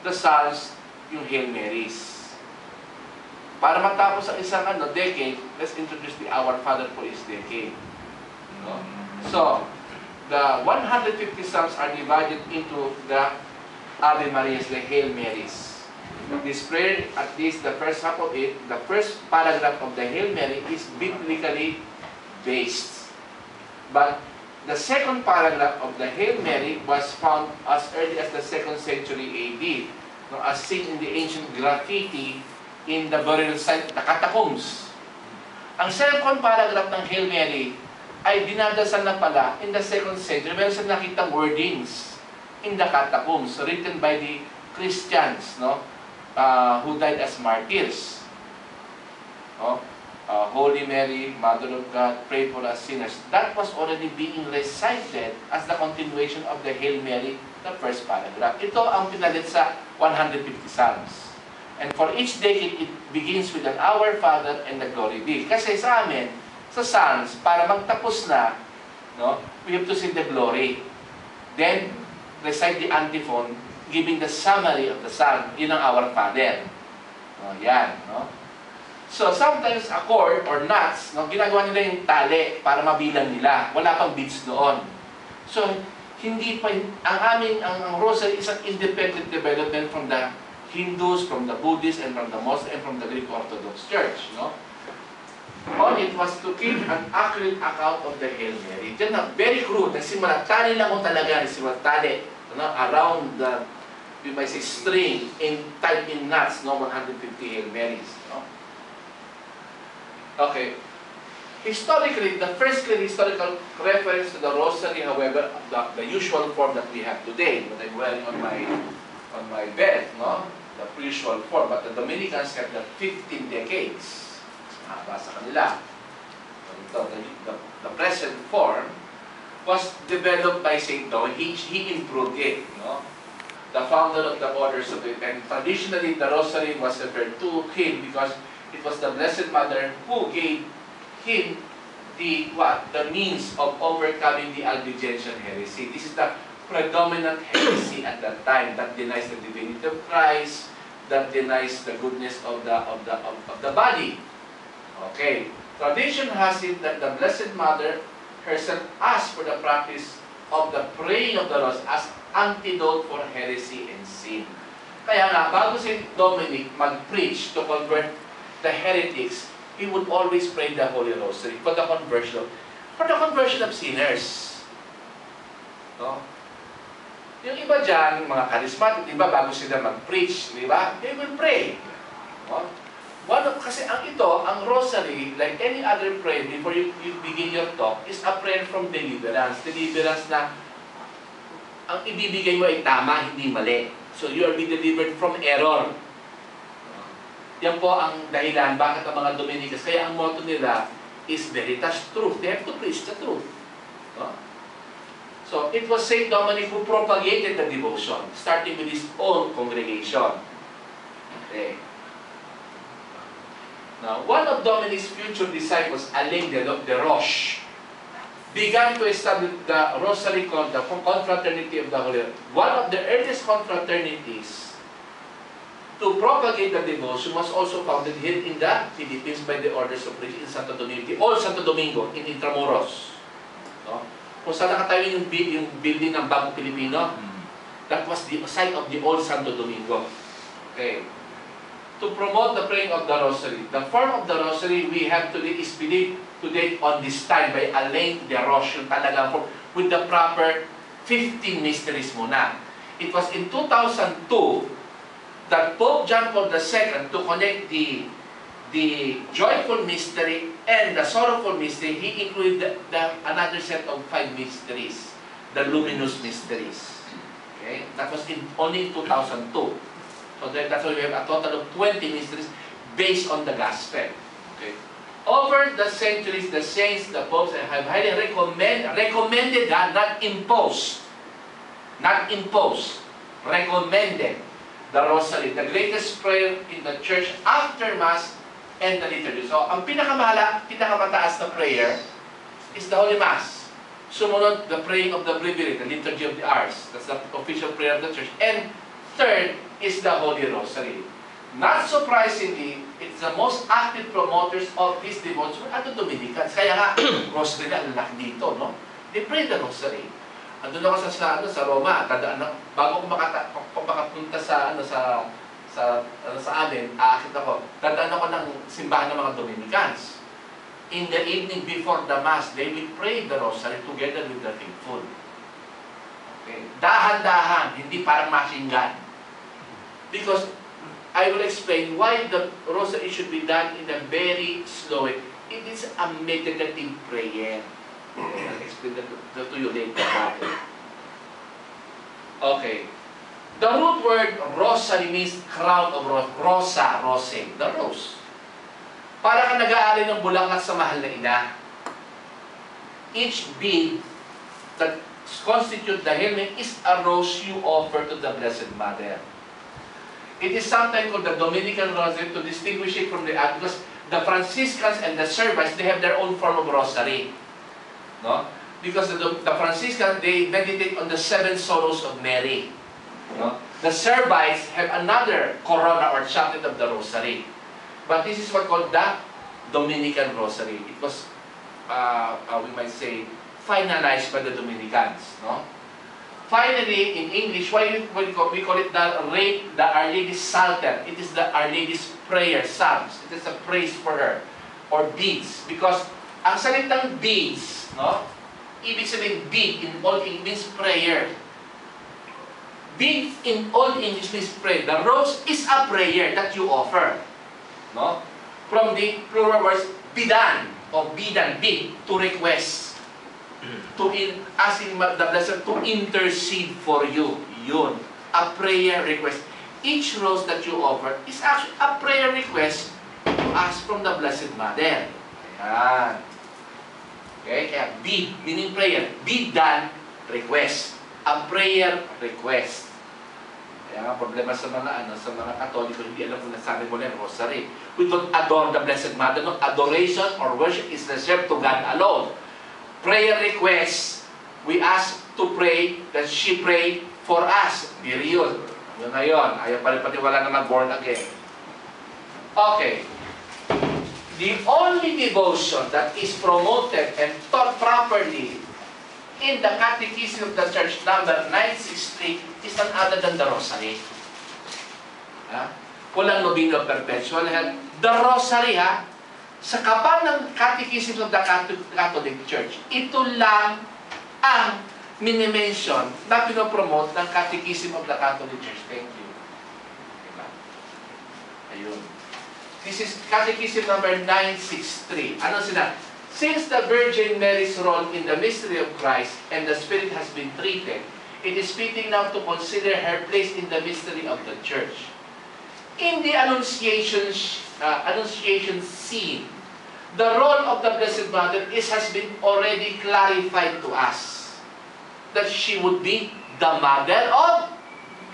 the Psalms, yung Hail Marys. Para matapos ang isang decade, let's introduce the Our Father for each decade. No? So, the 150 Psalms are divided into the Ave Marias, the Hail Marys. This prayer, at least the first half of it, the first paragraph of the Hail Mary is biblically based. But the second paragraph of the Hail Mary was found as early as the 2nd century AD, no, as seen in the ancient graffiti in the burial site, the catacombs. Ang second paragraph ng Hail Mary ay dinadasal na pala in the 2nd century. Meron silang nakitang wordings in the catacombs written by the Christians, no, who died as martyrs. No? Holy Mary, Mother of God, pray for us sinners. That was already being recited as the continuation of the Hail Mary, the first paragraph. Ito ang pinalit sa 150 Psalms. And for each decade, it begins with an Our Father and the Glory Be. Kasi sa amin, sa Psalms, para magtapos na, no, we have to sing the glory. Then, recite the antiphon, giving the summary of the Psalm. Yun ang Our Father. No, yan, no? So, sometimes a chord or knots, no, ginagawa nila yung tali para mabilang nila. Wala pang beats doon. So, hindi pa, ang rosary is an independent development from the Hindus, from the Buddhists, and from the Muslims, and from the Greek Orthodox Church, no? All it was to keep an accurate account of the Hail Mary. Diyan na, very crude. Nagsimula, tali lang kung talaga, nagsimula, tali, no, around the, we might say, string, in type in knots, no, 150 Hail Marys, no? Okay. Historically, the first clear historical reference to the Rosary, however, the usual form that we have today, what I'm wearing on my bed, no? The usual form, but the Dominicans have the 15 decades. Basa kanila. The present form was developed by St. Dominic. He improved it, no? The founder of the orders of it, and traditionally the Rosary was referred to him because it was the Blessed Mother who gave him the means of overcoming the Albigensian heresy. This is the predominant heresy at that time that denies the divinity of Christ, that denies the goodness of the body. Okay. Tradition has it that the Blessed Mother herself asked for the practice of the praying of the Rosary as antidote for heresy and sin. Kaya nga, bago si Dominic mag-preach to convert the heretics, he would always pray the Holy Rosary for the conversion of sinners. No? Yung iba dyan, mga charismatic, diba, bago sila mag-preach, diba, they will pray. No? Kasi ang Rosary, like any other prayer, before you begin your talk, is a prayer from deliverance. Deliverance na ang ibibigay mo ay tama, hindi mali. So you are being delivered from error. Yan po ang dahilan bakit ang mga Dominicans, kaya ang motto nila is veritas, truth. They have to preach the truth. No? So, it was St. Dominic who propagated the devotion, starting with his own congregation. Okay. Now, one of Dominic's future disciples, Alain de Roche, began to establish the Rosary called the Confraternity of the Holy Rosary. One of the earliest confraternities to propagate the devotion was also founded here in the Philippines by the Orders of Preaching in Santo Domingo, Old Santo Domingo, in Intramuros. No? Kung saan nakatayo yung building ng Bagong Pilipino, that was the site of the Old Santo Domingo. Okay. To promote the praying of the Rosary. The form of the Rosary we have today is believed today on this time by Alain de Roche, yung talagang form, with the proper 15 mysteries muna. It was in 2002 that Pope John Paul II, to connect the joyful mystery and the sorrowful mystery, he included another set of 5 mysteries, the luminous mysteries. Okay? That was only in 2002. So that's why we have a total of 20 mysteries based on the gospel. Okay? Over the centuries, the saints, the popes have highly recommended that, not imposed, recommended the Rosary, the greatest prayer in the church after Mass and the liturgy. So, ang pinakamataas na prayer is the Holy Mass. Sumunod, the praying of the Breviary, the Liturgy of the Hours. That's the official prayer of the church. And third, is the Holy Rosary. Not surprisingly, it's the most active promoters of this devotion at the Dominicans. Kaya nga, Rosary na anak dito, no? They pray the Rosary. Andun ako sa Roma, tandaan na, bago ko makapunta sa amin, aakit ako, tandaan ako ng simbahan ng mga Dominicans. In the evening before the Mass, they will pray the Rosary together with the faithful. Okay? Dahan-dahan, hindi parang machine gun. Because I will explain why the Rosary should be done in a very slow way. It is a meditative prayer. I'll explain that to you later. Okay. The root word rosary means crown of rose. Rosa, rose, the rose. Para ka nag-aalay ng bulaklak sa mahal na ina. Each bead that constitute the helmet is a rose you offer to the Blessed Mother. It is sometimes called the Dominican Rosary to distinguish it from the other, because the Franciscans and the Servites, they have their own form of rosary. No? Because the Franciscans, they meditate on the 7 sorrows of Mary. No? The Servites have another corona or chaplet of the rosary. But this is what called the Dominican Rosary. It was, we might say, finalized by the Dominicans. No? Finally, in English, we call it the Our Lady's Psalter. It is the Our Lady's Prayer, Psalms. It is a praise for her. Or beads. Because ang salitang beads, no? Ibig sabihin, bead in Old English means prayer. Bead in Old English means prayer. The rose is a prayer that you offer. No? From the plural words, bidan, or bidan, bid, to request. Asking the Blessed to intercede for you. Yun. A prayer request. Each rose that you offer is actually a prayer request to ask from the Blessed Mother. Ayan. Okay? Kaya bid, meaning prayer. Bidan, request. A prayer request. Kaya nga problema sa mga Katoliko, hindi alam kung nasabi mo na yung rosary. We don't adore the Blessed Mother. No? Adoration or worship is reserved to God alone. Prayer requests, we ask to pray that she pray for us. Period. Yun na yun. Ayaw pa rin patiwala na mag-born again. Okay. The only devotion that is promoted and taught properly in the Catechism of the Church, number 963, is none other than the Rosary. Walang Novena Perpetual. The Rosary, sa kapal ng Catechism of the Catholic Church, ito lang ang minimension na pinopromote ng Catechism of the Catholic Church. Thank you. Diba? Ayun. This is Catechism number 963. Ano sila? Since the Virgin Mary's role in the mystery of Christ and the Spirit has been treated, it is fitting now to consider her place in the mystery of the Church. In the Annunciation scene, the role of the Blessed Mother has been already clarified to us. That she would be the Mother of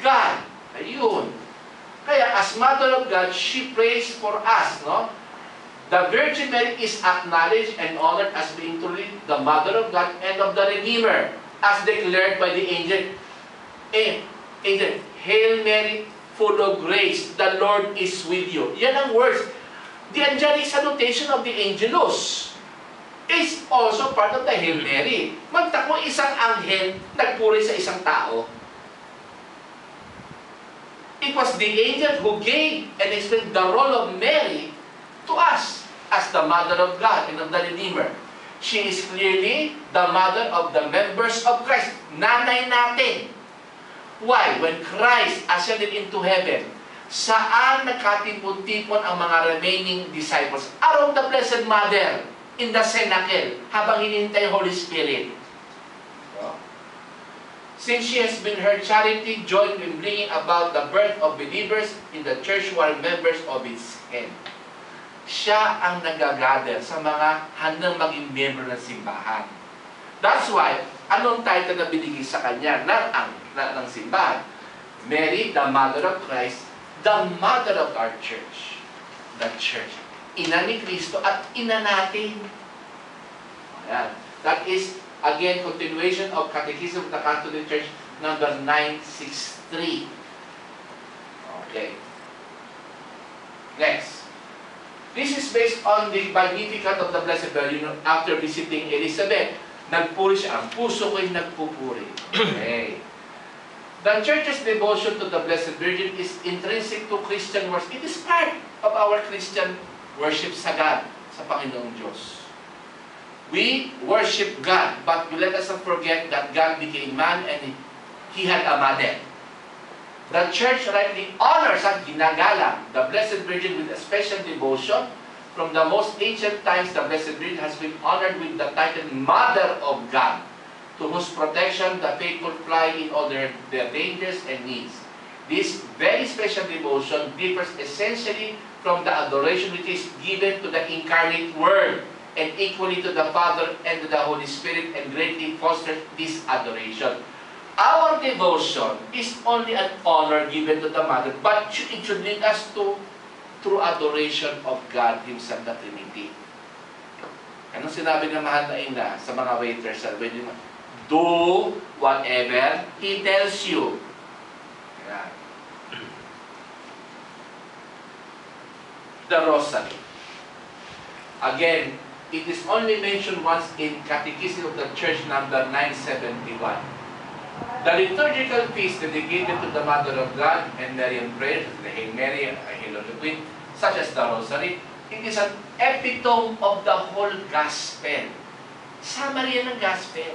God. Ayun. Kaya as Mother of God, she prays for us, no? The Virgin Mary is acknowledged and honored as being truly the Mother of God and of the Redeemer, as declared by the angel. Angel, Hail Mary, full of grace, the Lord is with you. Yan ang words. The angelic salutation of the Angelus is also part of the Hail Mary. Magtako isang anghel nagpuri sa isang tao. It was the angel who gave and explained the role of Mary to us as the Mother of God and of the Redeemer. She is clearly the mother of the members of Christ. Nanay natin. Why? When Christ ascended into heaven, saan nagkatipon-tipon ang mga remaining disciples? Around the Blessed Mother in the cenacle habang hinintay Holy Spirit. Since she has been her charity joined in bringing about the birth of believers in the church who are members of its head. Siya ang nagagather sa mga handang maging member ng simbahan. That's why, anong title na binigay sa kanya ng simbahan? Mary, the Mother of Christ, the Mother of our Church. The Church. Ina ni Kristo at ina natin. Ayan. That is, again, continuation of Catechism of the Catholic Church, number 963. Okay. Next. This is based on the Magnificat of the Blessed Virgin after visiting Elizabeth. Nagpuri siya. Ang puso ko'y nagpupuri. Okay. The Church's devotion to the Blessed Virgin is intrinsic to Christian worship. It is part of our Christian worship sa God, sa Panginoong Diyos. We worship God, but let us not forget that God became man and He had a mother. The Church rightly honors at ginagalang the Blessed Virgin with a special devotion. From the most ancient times, the Blessed Virgin has been honored with the title Mother of God, to whose protection the faithful fly in all their dangers and needs. This very special devotion differs essentially from the adoration which is given to the incarnate Word, and equally to the Father and to the Holy Spirit, and greatly fosters this adoration. Our devotion is only an honor given to the Mother, but it should lead us to true adoration of God Himself, the Trinity. Anong sinabi ng mahal na ina sa mga waiters? Do whatever He tells you. Ayan. The Rosary. Again, it is only mentioned once in Catechism of the Church number 971. The liturgical feast dedicated to the Mother of God and Marian prayer, the Hail Mary, Hail of the Queen, such as the Rosary, it is an epitome of the whole Gospel. Summary ng Gospel.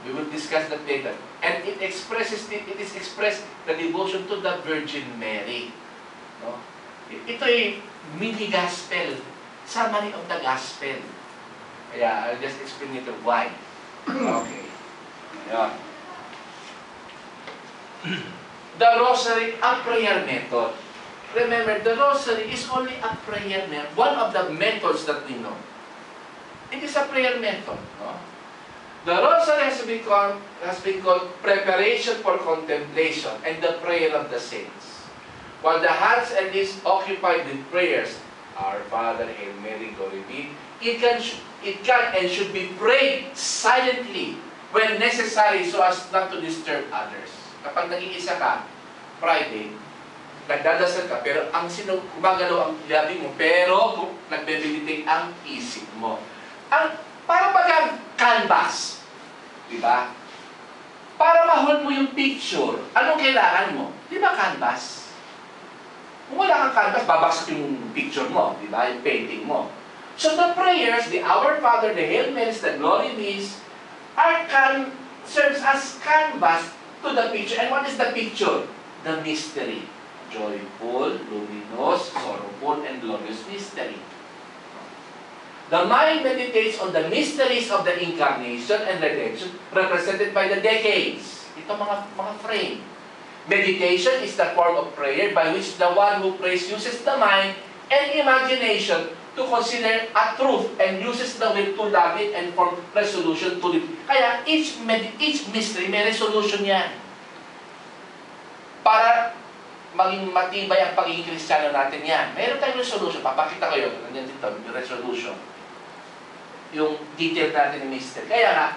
We will discuss that later. And it is expressed the devotion to the Virgin Mary. No? Ito ay mini Gospel. Summary of the Gospel. Kaya, I'll just explain it why. Okay. Ayan. The Rosary, a prayer method. Remember, the Rosary is only a prayer method. One of the methods that we know. It is a prayer method. No? The Rosary has been called preparation for contemplation and the prayer of the saints. While the hands and knees occupied with prayers, Our Father, Hail Mary, Glory be, it can and should be prayed silently when necessary so as not to disturb others. Kapag nag-iisa ka, Friday, nagdadasal ka, pero ang gumagalaw ang labi mo, pero nagbe-meditate ang isip mo. Para bagang canvas. Diba? Para ma-hold mo yung picture, anong kailangan mo? Diba canvas? Kung wala kang canvas, babaksak yung picture mo, di ba? Yung painting mo. So the prayers, the Our Father, the Hail Marys, the Glory Bees, serves as canvas to the picture. And what is the picture? The mystery. Joyful, luminous, sorrowful, and glorious mystery. The mind meditates on the mysteries of the Incarnation and Redemption represented by the decades. Ito mga frame. Meditation is the form of prayer by which the one who prays uses the mind and imagination to consider a truth and uses the will to love it and form resolution to live. Kaya each mystery may resolution yan. Para maging matibay ang pagiging Kristiyano natin yan. Mayroon tayong resolution. Papakita ko yun. Nandiyan dito, yung resolution. Yung detail natin ng mystery. Kaya nga,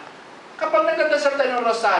kapag nagdadasal tayo ng Rosario,